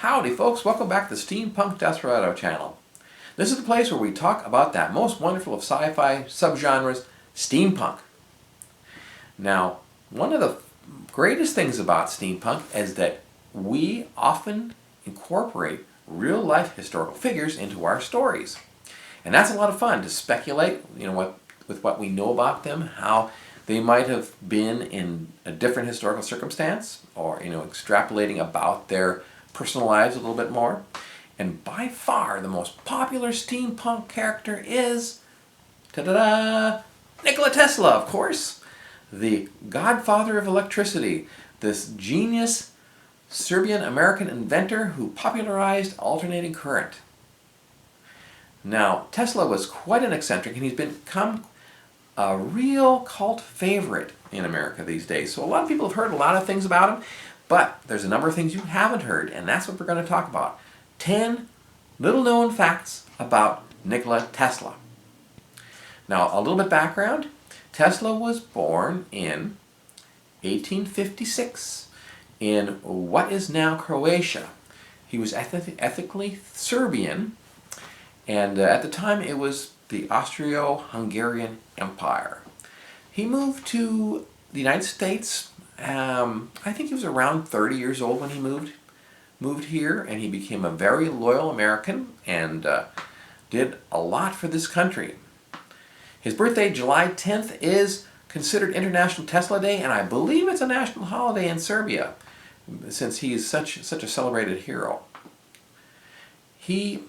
Howdy folks, welcome back to the Steampunk Desperado channel. This is the place where we talk about that most wonderful of sci-fi subgenres, steampunk. Now, one of the greatest things about steampunk is that we often incorporate real-life historical figures into our stories. And that's a lot of fun to speculate, with what we know about them, how they might have been in a different historical circumstance, or extrapolating about their personal lives a little bit more. And by far the most popular steampunk character is, ta-da-da, Nikola Tesla, of course, the godfather of electricity, this genius Serbian-American inventor who popularized alternating current. Now, Tesla was quite an eccentric, and he's become a real cult favorite in America these days. So a lot of people have heard a lot of things about him, but there's a number of things you haven't heard, and that's what we're going to talk about. 10 little-known facts about Nikola Tesla. Now, a little bit background. Tesla was born in 1856 in what is now Croatia. He was ethnically Serbian, and at the time it was the Austro-Hungarian Empire. He moved to the United States. I think he was around 30 years old when he moved here, and he became a very loyal American and did a lot for this country. His birthday, July 10th, is considered International Tesla Day, and I believe it's a national holiday in Serbia, since he is such a celebrated hero. He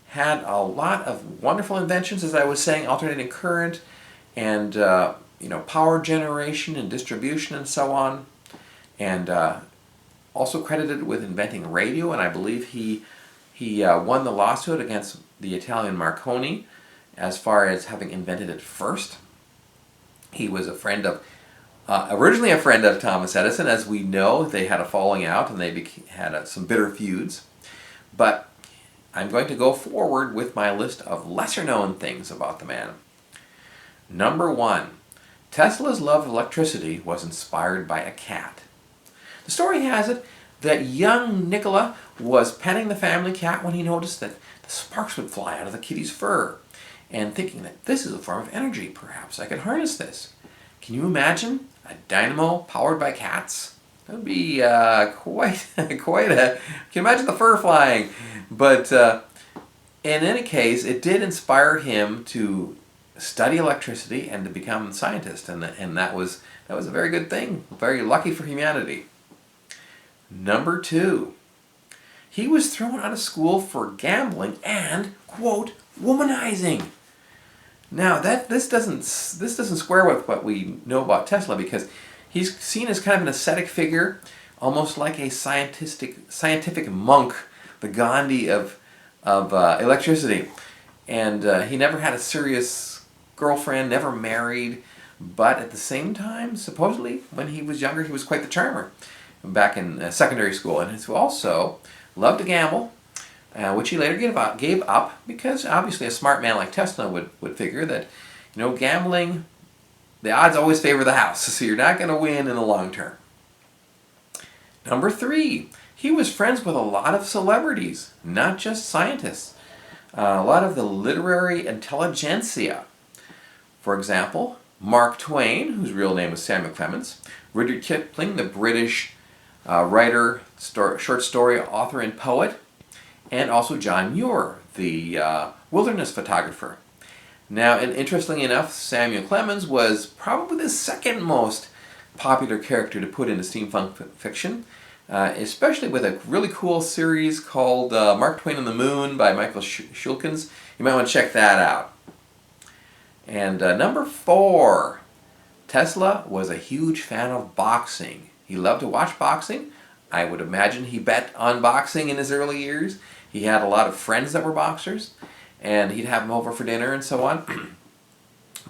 had a lot of wonderful inventions, as I was saying, alternating current and power generation and distribution and so on, and also credited with inventing radio, and I believe he won the lawsuit against the Italian Marconi as far as having invented it first. He was originally a friend of Thomas Edison. As we know, they had a falling out and they had some bitter feuds. But I'm going to go forward with my list of lesser-known things about the man. Number 1. Tesla's love of electricity was inspired by a cat. The story has it that young Nikola was petting the family cat when he noticed that the sparks would fly out of the kitty's fur, and thinking that this is a form of energy, perhaps I could harness this. Can you imagine a dynamo powered by cats? That would be quite a... Can you imagine the fur flying? But in any case, it did inspire him to study electricity and to become a scientist, and that was a very good thing. Very lucky for humanity. Number 2. He was thrown out of school for gambling and, quote, womanizing. Now this doesn't square with what we know about Tesla, because he's seen as kind of an ascetic figure, almost like a scientific monk, the Gandhi of electricity. And he never had a serious girlfriend, never married, but at the same time, supposedly, when he was younger, he was quite the charmer back in secondary school. And he also loved to gamble, which he later gave up, because obviously a smart man like Tesla would figure that, gambling, the odds always favor the house, so you're not going to win in the long term. Number 3, he was friends with a lot of celebrities, not just scientists. A lot of the literary intelligentsia. For example, Mark Twain, whose real name was Samuel Clemens, Rudyard Kipling, the British writer, short story author and poet, and also John Muir, the wilderness photographer. Now, and interestingly enough, Samuel Clemens was probably the second most popular character to put into steampunk fiction, especially with a really cool series called Mark Twain on the Moon by Michael SCHULKINS. You might want to check that out. And number 4, Tesla was a huge fan of boxing. He loved to watch boxing. I would imagine he bet on boxing in his early years. He had a lot of friends that were boxers, and he'd have them over for dinner and so on.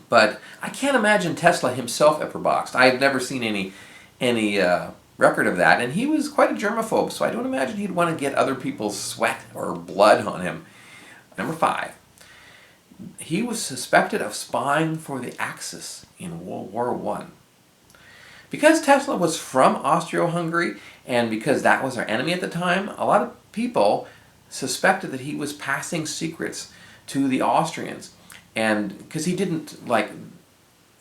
But I can't imagine Tesla himself ever boxed. I've never seen any record of that, and he was quite a germaphobe, so I don't imagine he'd want to get other people's sweat or blood on him. Number 5. He was suspected of spying for the Axis in World War I. Because Tesla was from Austro-Hungary, and because that was our enemy at the time, a lot of people suspected that he was passing secrets to the Austrians, and because he didn't like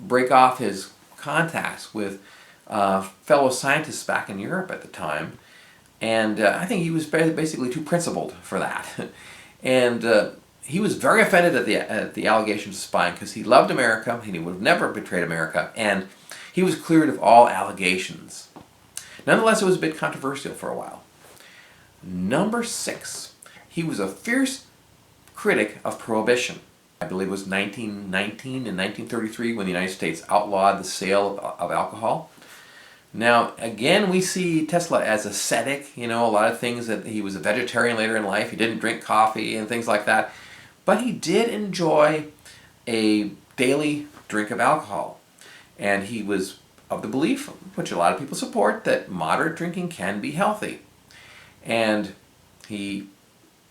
break off his contacts with fellow scientists back in Europe at the time, and I think he was basically too principled for that. And he was very offended at the allegations of spying because he loved America and he would have never betrayed America, and he was cleared of all allegations. Nonetheless, it was a bit controversial for a while. Number 6, he was a fierce critic of Prohibition. I believe it was 1919 and 1933 when the United States outlawed the sale of alcohol. Now, again, we see Tesla as ascetic, a lot of things that he was a vegetarian later in life. He didn't drink coffee and things like that. But he did enjoy a daily drink of alcohol. And he was of the belief, which a lot of people support, that moderate drinking can be healthy. And he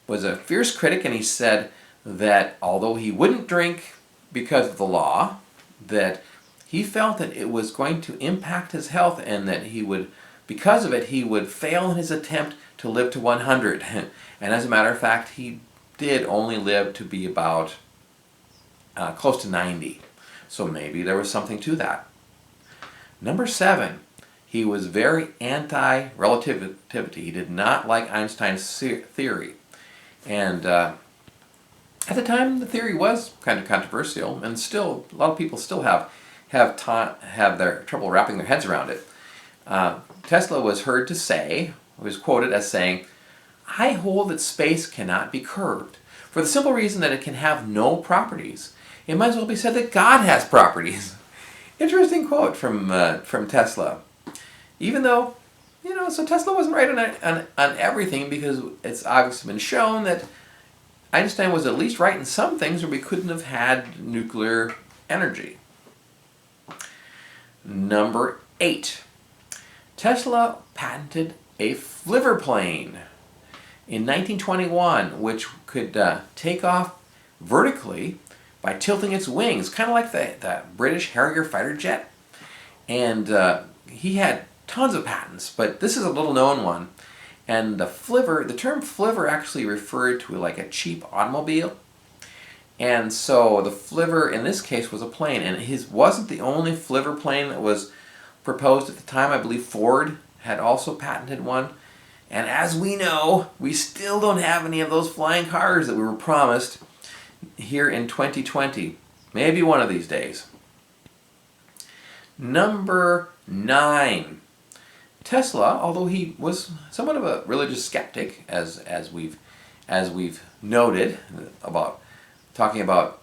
was a fierce critic, and he said that although he wouldn't drink because of the law, that he felt that it was going to impact his health, and that he would, because of it, he would fail in his attempt to live to 100. And as a matter of fact, he did only live to be about close to 90. So maybe there was something to that. Number 7, he was very anti-relativity. He did not like Einstein's theory. And at the time, the theory was kind of controversial, and still, a lot of people still have their trouble wrapping their heads around it. Tesla was heard to say, was quoted as saying, "I hold that space cannot be curved, for the simple reason that it can have no properties. It might as well be said that God has properties." Interesting quote from Tesla. Even though, so Tesla wasn't right on everything, because it's obviously been shown that Einstein was at least right in some things, or we couldn't have had nuclear energy. Number 8. Tesla patented a Flivver plane in 1921, which could take off vertically by tilting its wings, kind of like the British Harrier fighter jet. And he had tons of patents, but this is a little known one. And the term Flivver actually referred to like a cheap automobile. And so the Flivver in this case was a plane, and his wasn't the only Flivver plane that was proposed at the time. I believe Ford had also patented one. And as we know, we still don't have any of those flying cars that we were promised here in 2020. Maybe one of these days. Number 9. Tesla, although he was somewhat of a religious skeptic, as we've noted about talking about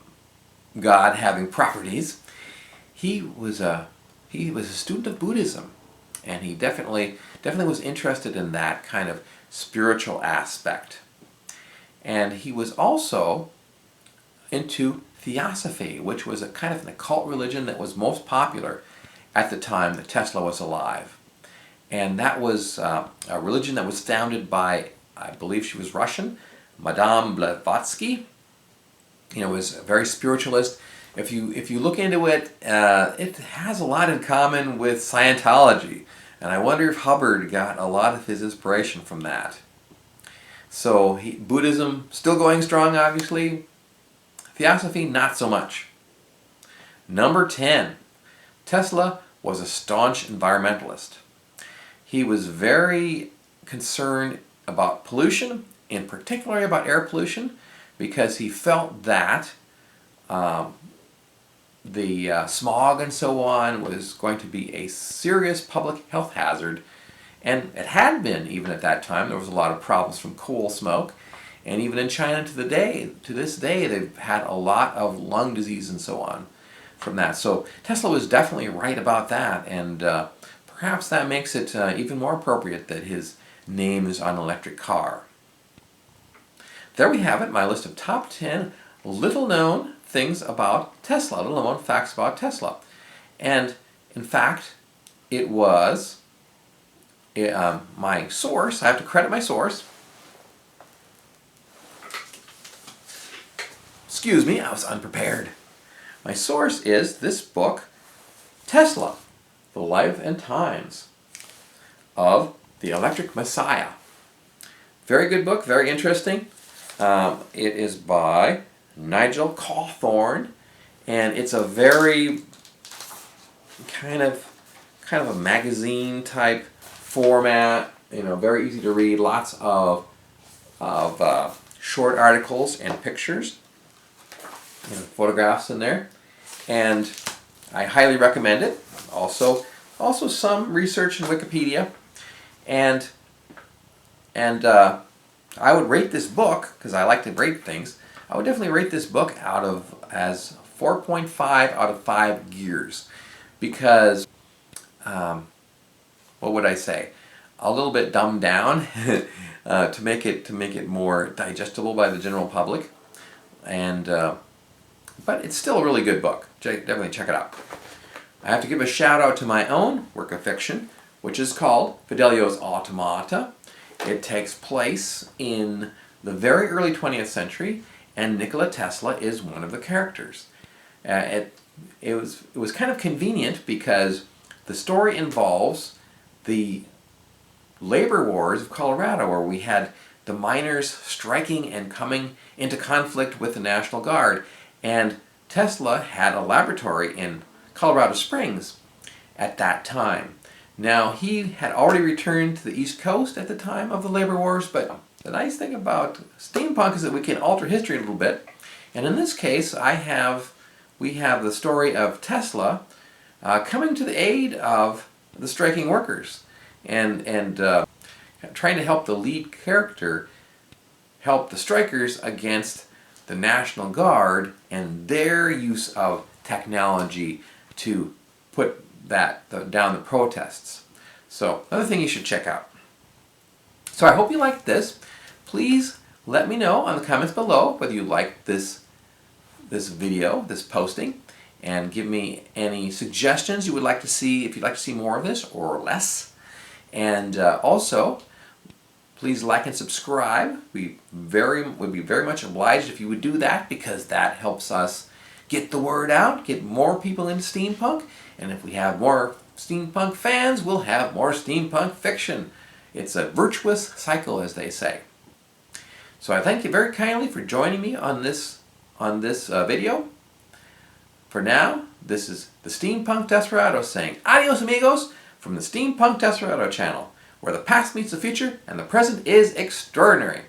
God having properties, he was a student of Buddhism, and he definitely was interested in that kind of spiritual aspect. And he was also into theosophy, which was a kind of an occult religion that was most popular at the time that Tesla was alive. And that was a religion that was founded by, I believe she was Russian, Madame Blavatsky. Was very spiritualist. If you look into it, it has a lot in common with Scientology, and I wonder if Hubbard got a lot of his inspiration from that. So Buddhism still going strong, obviously. Theosophy, not so much. Number 10. Tesla was a staunch environmentalist. He was very concerned about pollution, in particular about air pollution, because he felt that the smog and so on was going to be a serious public health hazard. And it had been, even at that time. There was a lot of problems from coal smoke. And even in China to this day, they've had a lot of lung disease and so on from that. So Tesla was definitely right about that. And perhaps that makes it even more appropriate that his name is on an electric car. There we have it, my list of top 10 little-known things about Tesla, little-known facts about Tesla. And, in fact, it was my source. I have to credit my source. Excuse me, I was unprepared. My source is this book, Tesla, The Life and Times of the Electric Messiah. Very good book, very interesting. It is by Nigel Cawthorne, and it's a very kind of a magazine type format. Very easy to read. Lots of short articles and pictures, photographs in there, and I highly recommend it. Also some research in Wikipedia, and I would rate this book, because I like to rate things. I would definitely rate this book as 4.5 out of 5 gears, because what would I say? A little bit dumbed down to make it more digestible by the general public, and but it's still a really good book. Definitely check it out. I have to give a shout out to my own work of fiction, which is called Fidelio's Automata. It takes place in the very early 20th century, and Nikola Tesla is one of the characters. It was kind of convenient because the story involves the labor wars of Colorado, where we had the miners striking and coming into conflict with the National Guard, and Tesla had a laboratory in Colorado Springs at that time. Now, he had already returned to the East Coast at the time of the labor wars, but the nice thing about steampunk is that we can alter history a little bit, and in this case we have the story of Tesla coming to the aid of the striking workers, and trying to help the lead character help the strikers against the National Guard and their use of technology to put down the protests. So, another thing you should check out. So I hope you liked this. Please let me know in the comments below whether you liked this video, this posting, and give me any suggestions you would like to see, if you'd like to see more of this or less. And also, please like and subscribe. We would be very much obliged if you would do that, because that helps us get the word out, get more people into steampunk, and if we have more steampunk fans, we'll have more steampunk fiction. It's a virtuous cycle, as they say. So I thank you very kindly for joining me on this video. For now, this is the Steampunk Desperado saying adios amigos from the Steampunk Desperado channel, where the past meets the future and the present is extraordinary.